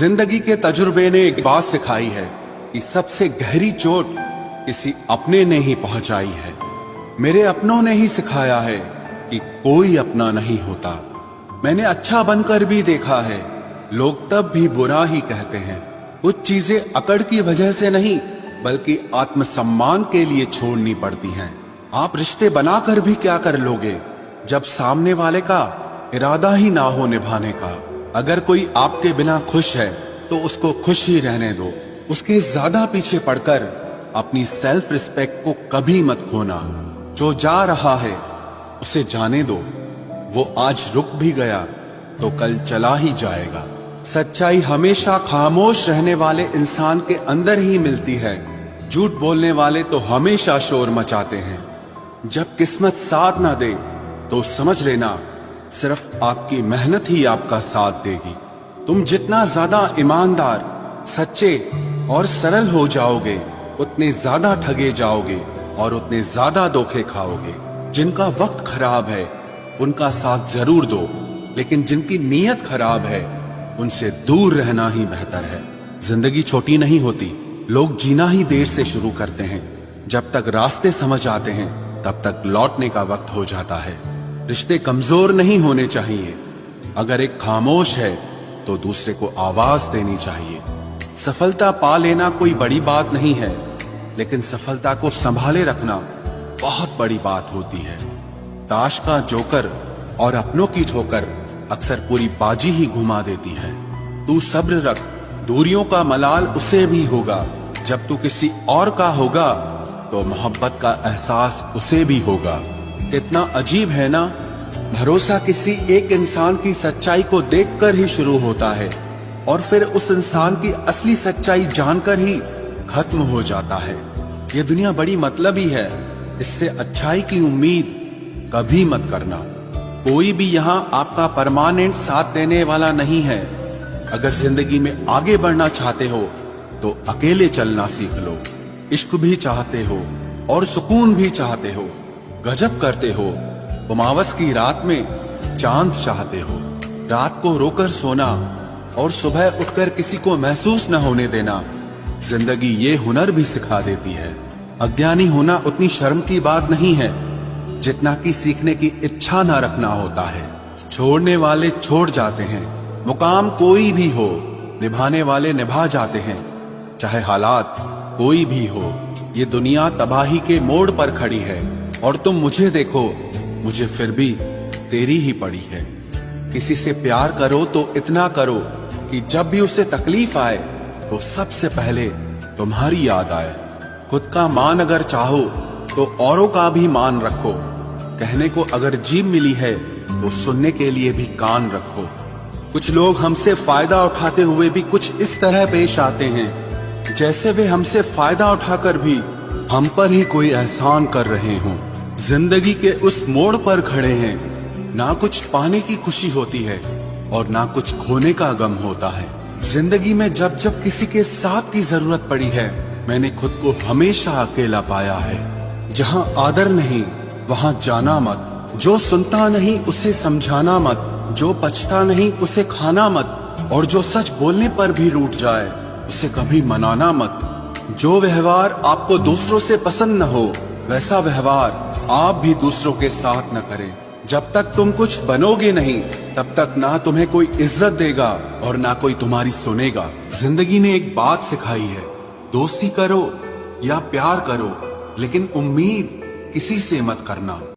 जिंदगी के तजुर्बे ने एक बात सिखाई है कि सबसे गहरी चोट किसी अपने ने ही पहुंचाई है। मेरे अपनों ने ही सिखाया है कि कोई अपना नहीं होता। मैंने अच्छा बनकर भी देखा है, लोग तब भी बुरा ही कहते हैं। कुछ चीजें अकड़ की वजह से नहीं बल्कि आत्मसम्मान के लिए छोड़नी पड़ती हैं। आप रिश्ते बनाकर भी क्या कर लोगे जब सामने वाले का इरादा ही ना हो निभाने का। अगर कोई आपके बिना खुश है तो उसको खुश ही रहने दो। उसके ज्यादा पीछे पड़कर अपनी सेल्फ रिस्पेक्ट को कभी मत खोना। जो जा रहा है उसे जाने दो, वो आज रुक भी गया तो कल चला ही जाएगा। सच्चाई हमेशा खामोश रहने वाले इंसान के अंदर ही मिलती है। झूठ बोलने वाले तो हमेशा शोर मचाते हैं। जब किस्मत साथ ना दे तो समझ लेना सिर्फ आपकी मेहनत ही आपका साथ देगी। तुम जितना ज्यादा ईमानदार, सच्चे और सरल हो जाओगे उतने ज्यादा ठगे जाओगे और उतने ज्यादा धोखे खाओगे। जिनका वक्त खराब है उनका साथ जरूर दो, लेकिन जिनकी नीयत खराब है उनसे दूर रहना ही बेहतर है। जिंदगी छोटी नहीं होती, लोग जीना ही देर से शुरू करते हैं। जब तक रास्ते समझ आते हैं तब तक लौटने का वक्त हो जाता है। रिश्ते कमजोर नहीं होने चाहिए। अगर एक खामोश है तो दूसरे को आवाज देनी चाहिए। सफलता पा लेना कोई बड़ी बात नहीं है, लेकिन सफलता को संभाले रखना बहुत बड़ी बात होती है। ताश का जोकर और अपनों की ठोकर अक्सर पूरी बाजी ही घुमा देती है। तू सब्र रख, दूरियों का मलाल उसे भी होगा। जब तू किसी और का होगा तो मोहब्बत का एहसास उसे भी होगा। कितना अजीब है ना, भरोसा किसी एक इंसान की सच्चाई को देखकर ही शुरू होता है और फिर उस इंसान की असली सच्चाई जानकर ही खत्म हो जाता है। ये दुनिया बड़ी मतलबी है, इससे अच्छाई की उम्मीद कभी मत करना। कोई भी यहाँ आपका परमानेंट साथ देने वाला नहीं है। अगर जिंदगी में आगे बढ़ना चाहते हो तो अकेले चलना सीख लो। इश्क भी चाहते हो और सुकून भी चाहते हो, गजब करते हो। उमावस की रात में चांद चाहते हो। रात को रोकर सोना और सुबह उठकर किसी को महसूस न होने देना जिंदगी ये हुनर भी सिखा देती है। अज्ञानी होना उतनी शर्म की बात नहीं है जितना कि सीखने की इच्छा न रखना होता है। छोड़ने वाले छोड़ जाते हैं, मुकाम कोई भी हो, निभाने वाले निभा जाते हैं। चाहे हालात कोई भी हो, ये दुनिया तबाही के मोड़ पर खड़ी है और तुम मुझे देखो, मुझे फिर भी तेरी ही पड़ी है। किसी से प्यार करो तो इतना करो कि जब भी उसे तकलीफ आए तो सबसे पहले तुम्हारी याद आए। खुद का मान अगर चाहो तो औरों का भी मान रखो। कहने को अगर जीभ मिली है तो सुनने के लिए भी कान रखो। कुछ लोग हमसे फायदा उठाते हुए भी कुछ इस तरह पेश आते हैं जैसे वे हमसे फायदा उठाकर भी हम पर ही कोई एहसान कर रहे हों। जिंदगी के उस मोड़ पर खड़े हैं, ना कुछ पाने की खुशी होती है और ना कुछ खोने का गम होता है। जिंदगी में जब जब किसी के साथ की जरूरत पड़ी है मैंने खुद को हमेशा अकेला पाया है। जहाँ आदर नहीं वहाँ जाना मत, जो सुनता नहीं उसे समझाना मत, जो पछता नहीं उसे खाना मत, और जो सच बोलने पर भी रूठ जाए उसे कभी मनाना मत। जो व्यवहार आपको दूसरों से पसंद न हो वैसा व्यवहार आप भी दूसरों के साथ न करें। जब तक तुम कुछ बनोगे नहीं तब तक ना तुम्हें कोई इज्जत देगा और ना कोई तुम्हारी सुनेगा। जिंदगी ने एक बात सिखाई है, दोस्ती करो या प्यार करो लेकिन उम्मीद किसी से मत करना।